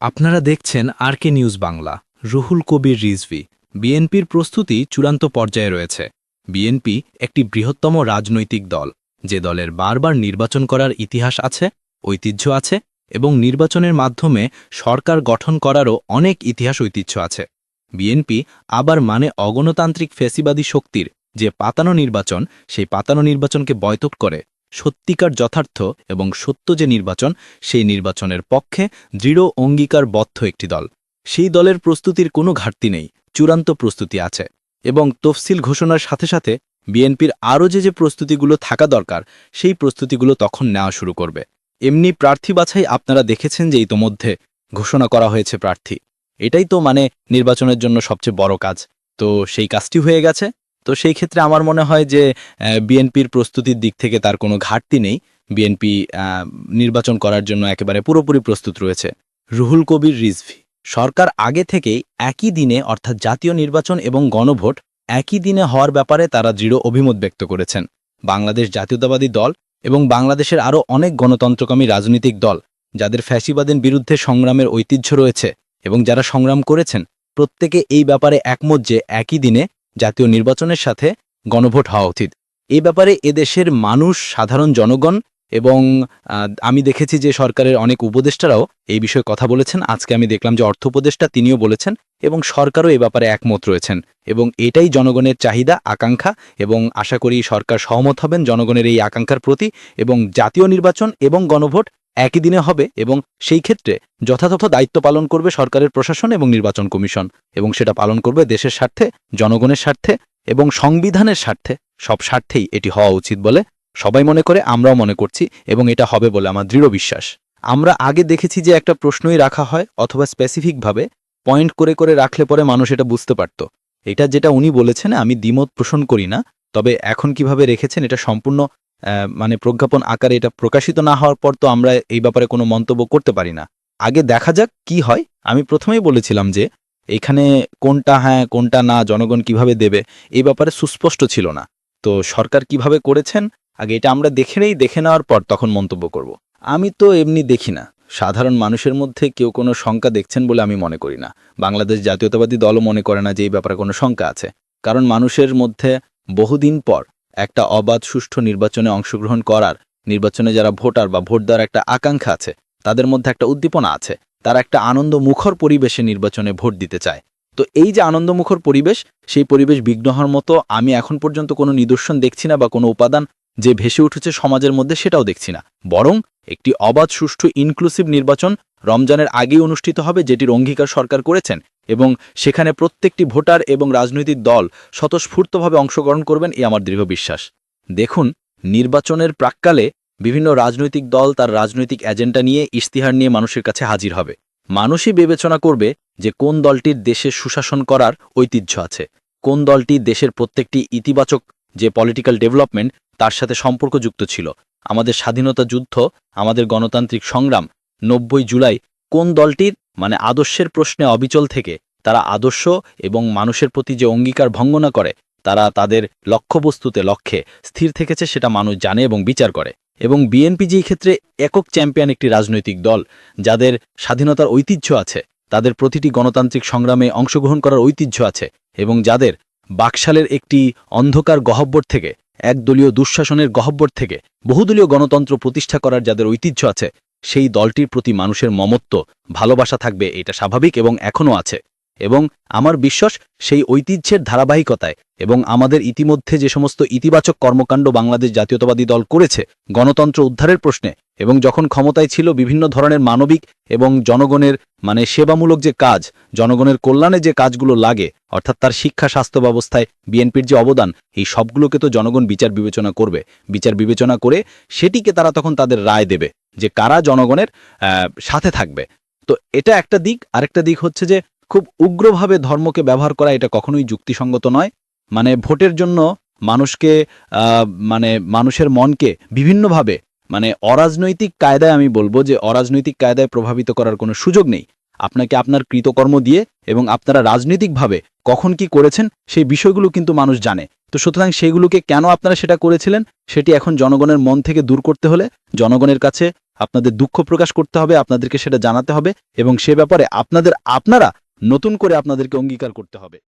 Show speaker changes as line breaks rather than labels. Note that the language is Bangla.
আপনারা দেখছেন আরকে নিউজ বাংলা। রুহুল কবির রিজভী। বিএনপির প্রস্তুতি চূড়ান্ত পর্যায়ে রয়েছে। বিএনপি একটি বৃহত্তম রাজনৈতিক দল, যে দলের বারবার নির্বাচন করার ইতিহাস আছে, ঐতিহ্য আছে এবং নির্বাচনের মাধ্যমে সরকার গঠন করারও অনেক ইতিহাস ঐতিহ্য আছে। বিএনপি আবার অগণতান্ত্রিক ফ্যাসিবাদী শক্তির যে পাতানো নির্বাচন, সেই পাতানো নির্বাচনকে বয়কট করে সত্যিকার যথার্থ এবং সত্য যে নির্বাচন, সেই নির্বাচনের পক্ষে দৃঢ় অঙ্গীকারবদ্ধ একটি দল। সেই দলের প্রস্তুতির কোনো ঘাটতি নেই, চূড়ান্ত প্রস্তুতি আছে। এবং তফসিল ঘোষণার সাথে সাথে বিএনপির আরও যে প্রস্তুতিগুলো থাকা দরকার, সেই প্রস্তুতিগুলো তখন নেওয়া শুরু করবে। এমনি প্রার্থী বাছাই আপনারা দেখেছেন যে ইতোমধ্যে ঘোষণা করা হয়েছে প্রার্থী। এটাই তো নির্বাচনের জন্য সবচেয়ে বড় কাজ। তো সেই কাজটি হয়ে গেছে। তো সেই ক্ষেত্রে আমার মনে হয় যে বিএনপির প্রস্তুতির দিক থেকে তার কোনো ঘাটতি নেই। বিএনপি নির্বাচন করার জন্য একেবারে পুরোপুরি প্রস্তুত রয়েছে। রুহুল কবির রিজভী। সরকার আগে থেকেই একই দিনে, অর্থাৎ জাতীয় নির্বাচন এবং গণভোট একই দিনে হওয়ার ব্যাপারে তারা দৃঢ় অভিমত ব্যক্ত করেছেন। বাংলাদেশ জাতীয়তাবাদী দল এবং বাংলাদেশের আরও অনেক গণতন্ত্রকামী রাজনৈতিক দল, যাদের ফ্যাসিবাদের বিরুদ্ধে সংগ্রামের ঐতিহ্য রয়েছে এবং যারা সংগ্রাম করেছেন, প্রত্যেকে এই ব্যাপারে একমত যে একই দিনে জাতীয় নির্বাচনের সাথে গণভোট হওয়া উচিত। এই ব্যাপারে এদেশের মানুষ, সাধারণ জনগণ এবং আমি দেখেছি যে সরকারের অনেক উপদেষ্টারাও এই বিষয়ে কথা বলেছেন। আজকে আমি দেখলাম যে অর্থ উপদেষ্টা তিনিও বলেছেন এবং সরকারও এ ব্যাপারে একমত রয়েছেন। এবং এটাই জনগণের চাহিদা, আকাঙ্ক্ষা, এবং আশা করি সরকার সহমত হবেন জনগণের এই আকাঙ্ক্ষার প্রতি। এবং জাতীয় নির্বাচন এবং গণভোট একই দিনে হবে এবং সেই ক্ষেত্রে যথাযথ দায়িত্ব পালন করবে সরকারের প্রশাসন এবং নির্বাচন কমিশন, এবং সেটা পালন করবে দেশের স্বার্থে, জনগণের স্বার্থে এবং সংবিধানের স্বার্থে। সব স্বার্থেই এটি হওয়া উচিত বলে সবাই মনে করে, আমরাও মনে করছি, এবং এটা হবে বলে আমার দৃঢ় বিশ্বাস। আমরা আগে দেখেছি যে একটা প্রশ্নই রাখা হয় অথবা স্পেসিফিকভাবে পয়েন্ট করে করে রাখলে পরে মানুষ এটা বুঝতে পারত। এটা যেটা উনি বলেছেন আমি দ্বিমত পোষণ করি না, তবে এখন কিভাবে রেখেছেন এটা সম্পূর্ণ প্রজ্ঞাপন আকারে এটা প্রকাশিত না হওয়ার পর তো আমরা এই ব্যাপারে কোনো মন্তব্য করতে পারি না। আগে দেখা যাক কি হয়। আমি প্রথমেই বলেছিলাম যে এখানে কোনটা হ্যাঁ কোনটা না জনগণ কিভাবে দেবে এই ব্যাপারে সুস্পষ্ট ছিল না। তো সরকার কিভাবে করেছেন আগে এটা আমরা দেখে নেওয়ার পর তখন মন্তব্য করব। আমি তো এমনি দেখি না, সাধারণ মানুষের মধ্যে কেউ কোনো শঙ্কা দেখছেন বলে আমি মনে করি না। বাংলাদেশ জাতীয়তাবাদী দলও মনে করে না যে এই ব্যাপারে কোনো শঙ্কা আছে। কারণ মানুষের মধ্যে বহুদিন পর একটা অবাধ সুষ্ঠু নির্বাচনে অংশগ্রহণ করার, নির্বাচনে যারা ভোটার বা ভোট দেওয়ার একটা আকাঙ্ক্ষা আছে, তাদের মধ্যে একটা উদ্দীপনা আছে। তারা একটা আনন্দমুখর পরিবেশে নির্বাচনে ভোট দিতে চায়। তো এই যে আনন্দমুখর পরিবেশ, সেই পরিবেশ বিঘ্ন হওয়ার মতো আমি এখন পর্যন্ত কোনো নিদর্শন দেখছি না, বা কোনো উপাদান যে ভেসে উঠেছে সমাজের মধ্যে সেটাও দেখছি না। বরং একটি অবাধ সুষ্ঠু ইনক্লুসিভ নির্বাচন রমজানের আগেই অনুষ্ঠিত হবে, যেটির অঙ্গীকার সরকার করেছেন, এবং সেখানে প্রত্যেকটি ভোটার এবং রাজনৈতিক দল স্বতঃস্ফূর্তভাবে অংশগ্রহণ করবেন, এই আমার দৃঢ় বিশ্বাস। দেখুন, নির্বাচনের প্রাক্কালে বিভিন্ন রাজনৈতিক দল তার রাজনৈতিক এজেন্ডা নিয়ে, ইশতিহার নিয়ে মানুষের কাছে হাজির হবে। মানুষই বিবেচনা করবে যে কোন দলটির দেশে সুশাসন করার ঐতিহ্য আছে, কোন দলটি দেশের প্রত্যেকটি ইতিবাচক যে পলিটিক্যাল ডেভেলপমেন্ট তার সাথে সম্পর্কযুক্ত ছিল। আমাদের স্বাধীনতা যুদ্ধ, আমাদের গণতান্ত্রিক সংগ্রাম, ৯০ জুলাই কোন দলটির আদর্শের প্রশ্নে অবিচল থেকে তারা আদর্শ এবং মানুষের প্রতি যে অঙ্গীকার ভঙ্গ না করে, তারা তাদের লক্ষ্যবস্তুতে লক্ষ্যে স্থির থেকেছে, সেটা মানুষ জানে এবং বিচার করে। এবং বিএনপি যেই ক্ষেত্রে একক চ্যাম্পিয়ন একটি রাজনৈতিক দল, যাদের স্বাধীনতার ঐতিহ্য আছে, তাদের প্রতিটি গণতান্ত্রিক সংগ্রামে অংশগ্রহণ করার ঐতিহ্য আছে, এবং যাদের বাকশালের একটি অন্ধকার গহ্বর থেকে, একদলীয় দুঃশাসনের গহ্বর থেকে বহুদলীয় গণতন্ত্র প্রতিষ্ঠা করার যাদের ঐতিহ্য আছে, সেই দলটির প্রতি মানুষের মমত্ব, ভালোবাসা থাকবে, এটা স্বাভাবিক এবং এখনও আছে। এবং আমার বিশ্বাস সেই ঐতিহ্যের ধারাবাহিকতায় এবং আমাদের ইতিমধ্যে যে সমস্ত ইতিবাচক কর্মকাণ্ড বাংলাদেশ জাতীয়তাবাদী দল করেছে গণতন্ত্র উদ্ধারের প্রশ্নে, এবং যখন ক্ষমতায় ছিল বিভিন্ন ধরনের মানবিক এবং জনগণের সেবামূলক যে কাজ, জনগণের কল্যাণে যে কাজগুলো লাগে, অর্থাৎ তার শিক্ষা স্বাস্থ্য ব্যবস্থায় বিএনপির যে অবদান, এই সবগুলোকে তো জনগণ বিচার বিবেচনা করবে। বিচার বিবেচনা করে সেটিকে তারা তখন তাদের রায় দেবে যে কারা জনগণের সাথে থাকবে। তো এটা একটা দিক। আরেকটা দিক হচ্ছে যে খুব উগ্রভাবে ধর্মকে ব্যবহার করা, এটা কখনোই যুক্তিসঙ্গত নয়। ভোটের জন্য মানুষকে মানুষের মনকে বিভিন্নভাবে অরাজনৈতিক কায়দায়, আমি বলবো যে অরাজনৈতিক কায়দায় প্রভাবিত করার কোনো সুযোগ নেই।
আপনাকে আপনার কৃতকর্ম দিয়ে এবং আপনারা রাজনৈতিকভাবে কখন কি করেছেন সেই বিষয়গুলো কিন্তু মানুষ জানে। তো সুতরাং সেইগুলোকে কেন আপনারা সেটা করেছিলেন সেটি এখন জনগণের মন থেকে দূর করতে হলে জনগণের কাছে আপনাদের দুঃখ প্রকাশ করতে হবে, আপনাদেরকে সেটা জানাতে হবে এবং সে ব্যাপারে আপনারা নতুন করে আপনাদেরকে অঙ্গীকার করতে হবে।